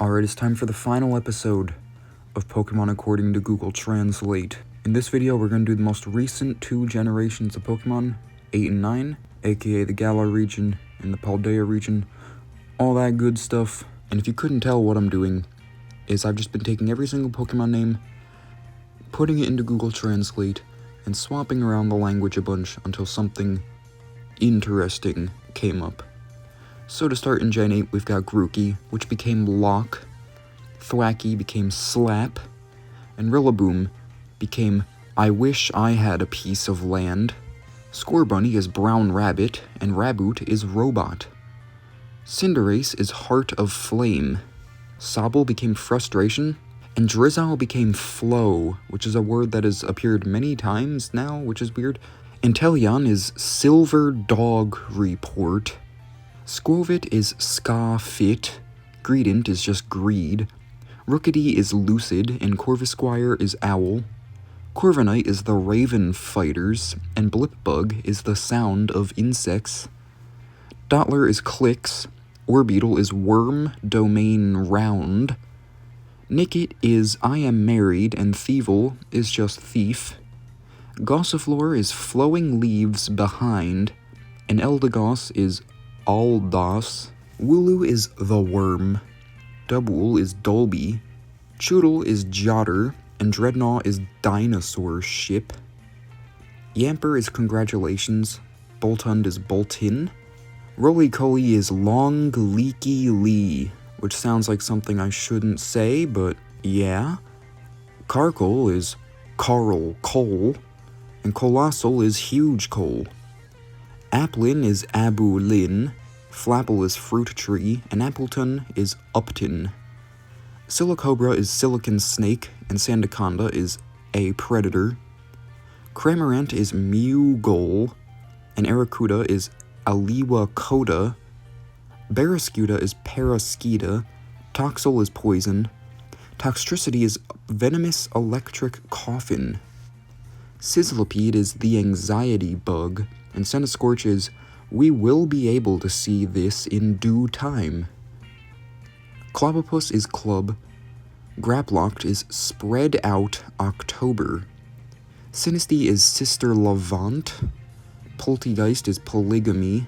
Alright, it's time for the final episode of Pokemon according to Google Translate. In this video, we're going to do the most recent 2 generations of Pokemon, 8 and 9, aka the Galar region and the Paldea region, all that good stuff. And if you couldn't tell, what I'm doing is I've just been taking every single Pokemon name, putting it into Google Translate, and swapping around the language a bunch until something interesting came up. So to start in Gen 8, we've got Grookey, which became Lock, Thwackey became Slap, and Rillaboom became I Wish I Had a Piece of Land. Scorbunny is Brown Rabbit, and Raboot is Robot. Cinderace is Heart of Flame. Sobble became Frustration, and Drizzile became Flow, which is a word that has appeared many times now, which is weird. Inteleon is Silver Dog Report. Squovit is Ska-Fit, Greedent is just Greed, Rookidee is Lucid, and Corvisquire is Owl. Corviknight is the Raven Fighters, and Blipbug is the sound of insects. Dottler is Clicks, Orbeetle is Worm Domain Round. Nickit is I Am Married, and Thievul is just Thief. Gossifleur is Flowing Leaves Behind, and Eldegoss is Aldos. Wooloo is The Worm. Dubwool is Dolby. Choodle is Jotter, and Dreadnought is Dinosaur Ship. Yamper is Congratulations. Boltund is Boltin. Roly-Coly is Long Leaky Lee, which sounds like something I shouldn't say, but yeah. Carkol is Carl Cole, and Colossal is Huge Cole. Applin is Abu Lin, Flapple is Fruit Tree, and Appleton is Upton. Silicobra is Silicon Snake, and Sandaconda is a Predator. Cramorant is Mewgole, and Aracuda is Aliwa Coda. Barrascuda is Paraskita. Toxel is Poison. Toxtricity is Venomous Electric Coffin. Sizzlipede is the Anxiety Bug, and Centiskorch is We Will Be Able to See This in Due Time. Clobbopus is Club. Graplocked is Spread Out October. Sinistea is Sister Levant. Poltegeist is Polygamy.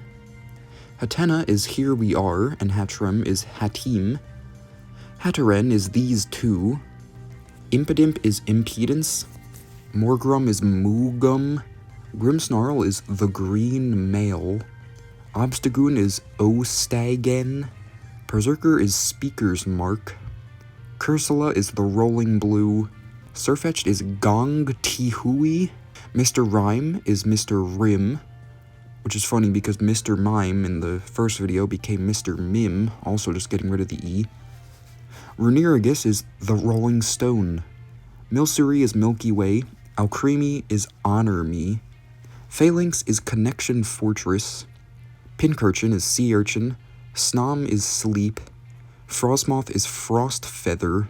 Hatena is Here We Are, and Hattrem is Hatim. Hatteran is These Two. Impidimp is Impedance. Morgrum is Moogum. Grimmsnarl is The Green Male. Obstagoon is Ostagen. Berserker is Speaker's Mark. Cursula is The Rolling Blue. Sirfetch'd is Gong Tihui. Mr. Rhyme is Mr. Rim, which is funny because Mr. Mime in the first video became Mr. Mim, also just getting rid of the E. Runerigus is The Rolling Stone. Milcery is Milky Way. Alcremie is Honor Me. Phalanx is Connection Fortress. Pincurchin is Sea Urchin. Snom is Sleep. Frostmoth is Frost Feather.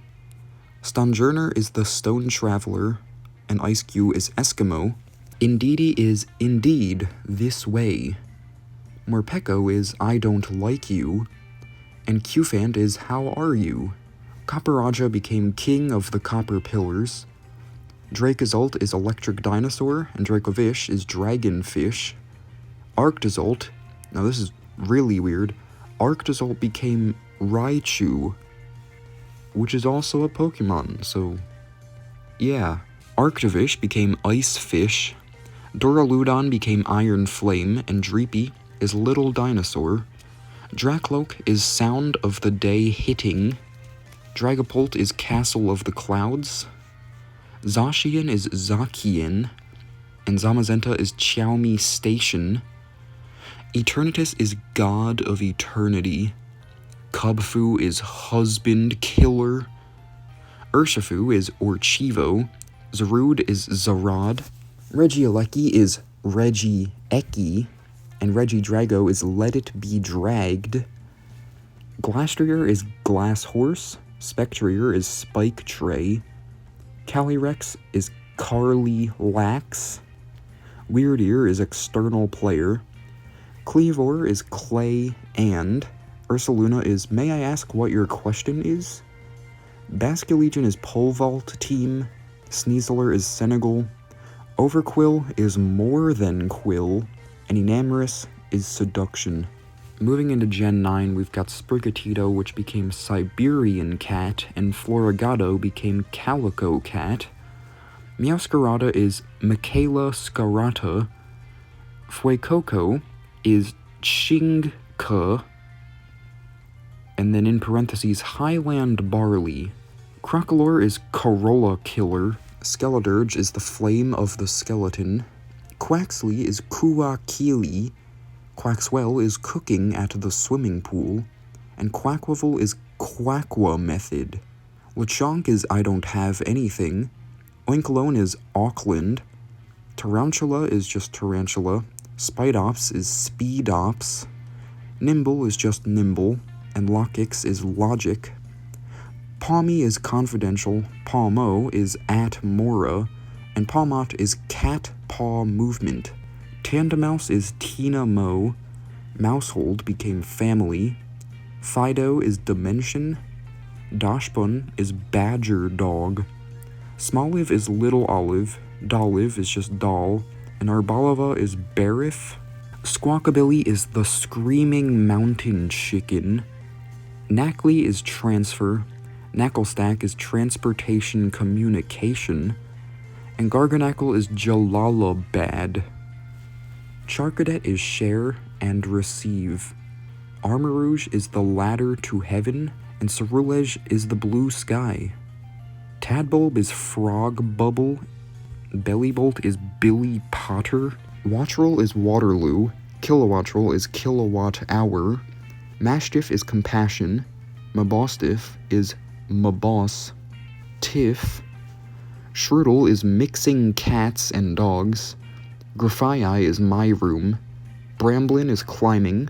Stonjourner is The Stone Traveler. And Icecue is Eskimo. Indeedee is Indeed This Way. Morpeko is I Don't Like You. And Cufant is How Are You? Copperaja became King of the Copper Pillars. Dracozolt is Electric Dinosaur, and Dracovish is Dragonfish. Arctozolt, now this is really weird, Arctozolt became Raichu, which is also a Pokemon, so yeah. Arctovish became Ice Fish. Duraludon became Iron Flame, and Dreepy is Little Dinosaur. Dracloak is Sound of the Day Hitting. Dragapult is Castle of the Clouds. Zacian is Zacian, and Zamazenta is Xiaomi Station. Eternatus is God of Eternity. Cubfu is Husband Killer. Urshifu is Orchivo. Zarude is Zarad. Regieleki is Regieki, and Regidrago is Let It Be Dragged. Glastrier is Glass Horse. Spectrier is Spike Tray. Calyrex is Carly Lax. Weird Ear is External Player. Cleavor is Clay and. Ursaluna is, may I ask what your question is? Basculegion is pole vault team. Sneasler is Senegal. Overquill is more than quill. And Enamorous is seduction. Moving into Gen 9, we've got Sprigatito, which became Siberian cat, and Florigado became Calico cat. Meowscarada is Michaela Scarata. Fuecoco is Chingka, and then in parentheses, Highland Barley. Crocolore is Corolla Killer. Skeledirge is the Flame of the Skeleton. Quaxley is Kuakili. Quaxwell is Cooking at the Swimming Pool. And Quackwavel is Quackwa Method. Lechonk is I Don't Have Anything. Oinkalone is Auckland. Tarantula is just Tarantula. Spidops is Speedops. Nimble is just Nimble. And Lockix is Logic. Palmy is Confidential. Palmo is at Mora. And Palmot is Cat Paw Movement. Tandamouse is Tina Mo. Mousehold became Family. Fido is Dimension. Dashbun is Badger Dog. Smoliv is Little Olive. Dolive is just Doll. And Arbalava is Barif. Squawkabilly is the Screaming Mountain Chicken. Knackley is Transfer. Knacklestack is Transportation Communication. And Garganackle is Jalalabad. Charcadet is Share and Receive. Armarouge is the Ladder to Heaven, and Cerulege is the Blue Sky. Tadbulb is Frog Bubble. Bellybolt is Billy Potter. Watchroll is Waterloo. Kilowattrel is Kilowatt Hour. Mastiff is Compassion. Mabostiff is Maboss. Tiff. Shrudel is Mixing Cats and Dogs. Grafii is My Room. Bramblin is Climbing.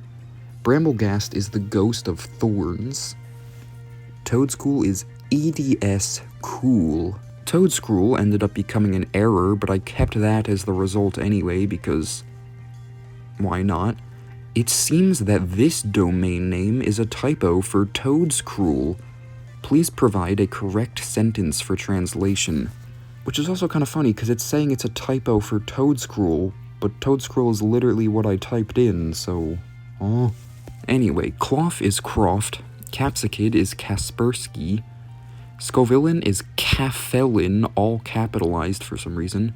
Bramblegast is the Ghost of Thorns. Toadschool is EDS Cool. Toadscruel ended up becoming an error, but I kept that as the result anyway because why not? It seems that this domain name is a typo for Toadscruel. Please provide a correct sentence for translation. Which is also kind of funny, because it's saying it's a typo for Toadscruel, but Toadscruel is literally what I typed in, so... oh. Anyway, Cloth is Croft, Capsicid is Kaspersky, Scovillain is Cafelin, all capitalized for some reason,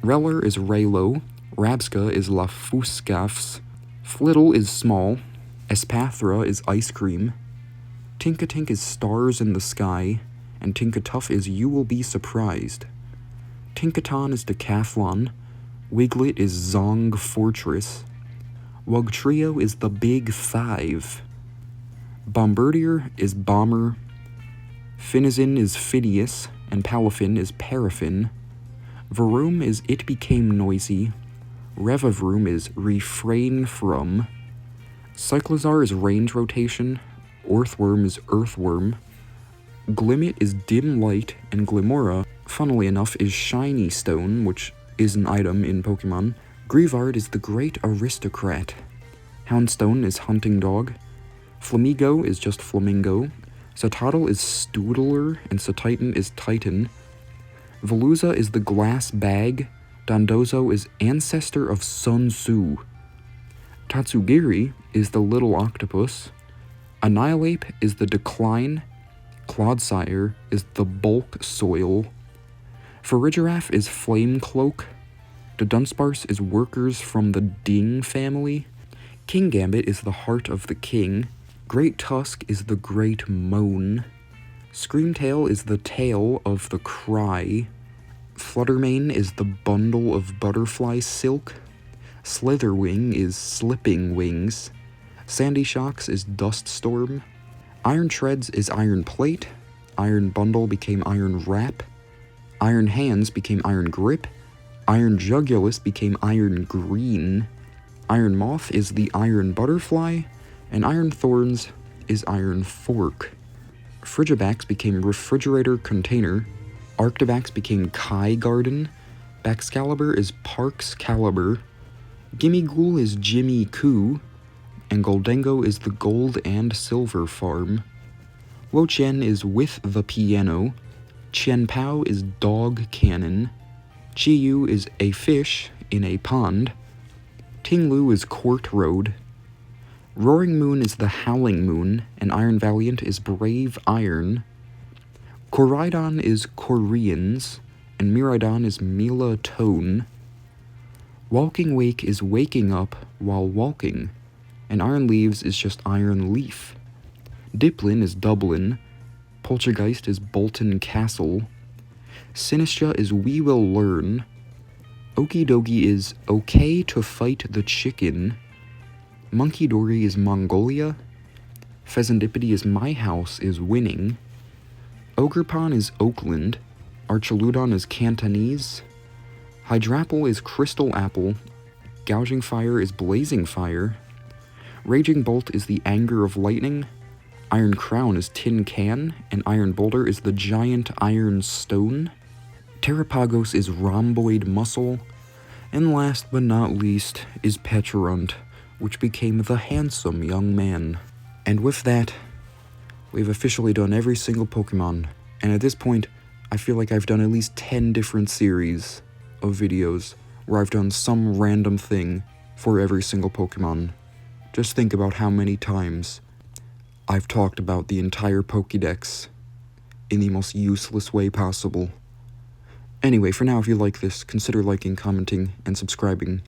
Reller is Raylo, Rabska is Lafuscafs, Flittle is Small, Espathra is Ice Cream, Tinkatink is Stars in the Sky, and Tinkatuff is You Will Be Surprised. Tinkaton is Decathlon, Wiglet is Zong Fortress, Wugtrio is the Big Five, Bombardier is Bomber, Finizin is Phineas, and Palafin is Paraffin, Varoom is It Became Noisy, Revavroom is Refrain From, Cyclozar is Range Rotation, Orthworm is Earthworm, Glimmet is Dim Light, and Glimora, funnily enough, is Shiny Stone, which is an item in Pokemon. Grievard is the Great Aristocrat. Houndstone is Hunting Dog. Flamigo is just Flamingo. Satotl is Stoodler, and Satitan is Titan. Veluza is the Glass Bag. Dondozo is Ancestor of Sun Tzu. Tatsugiri is the Little Octopus. Annihilate is the Decline. Clodsire is the Bulk Soil. Farigiraf is Flame Cloak. The Dunsparce is Workers from the Ding family. King Gambit is the Heart of the King. Great Tusk is the Great Moan. Screamtail is the Tail of the Cry. Fluttermane is the Bundle of Butterfly Silk. Slitherwing is Slipping Wings. Sandy Shocks is Dust Storm. Iron Treads is Iron Plate. Iron Bundle became Iron Wrap. Iron Hands became Iron Grip. Iron Jugulus became Iron Green. Iron Moth is the Iron Butterfly. And Iron Thorns is Iron Fork. Frigibax became Refrigerator Container. Arctivax became Kai Garden. Baxcalibur is Parks Caliber. Gimmighoul is Jimmy Coo. and Goldengo is the gold and silver farm. Wo-Chien is with the piano. Chien-Pao is dog cannon. Chi-Yu is a fish in a pond. Ting-Lu is court road. Roaring Moon is the howling moon, and Iron Valiant is brave iron. Koraidon is Koreans, and Miraidon is Mila Tone. Walking Wake is waking up while walking, and Iron Leaves is just Iron Leaf. Diplin is Dublin. Poltergeist is Bolton Castle. Sinistra is We Will Learn. Okie Dokie is Okay to Fight the Chicken. Monkey Dory is Mongolia. Pheasantipity is My House is Winning. Ogrepon is Oakland. Archaludon is Cantonese. Hydrapple is Crystal Apple. Gouging Fire is Blazing Fire. Raging Bolt is the Anger of Lightning. Iron Crown is Tin Can, and Iron Boulder is the Giant Iron Stone. Terrapagos is Rhomboid Muscle. And last but not least is Pecharunt, which became the handsome young man. And with that, we've officially done every single Pokemon, and at this point, I feel like I've done at least 10 different series of videos where I've done some random thing for every single Pokemon. Just think about how many times I've talked about the entire Pokédex in the most useless way possible. Anyway, for now, if you like this, consider liking, commenting, and subscribing.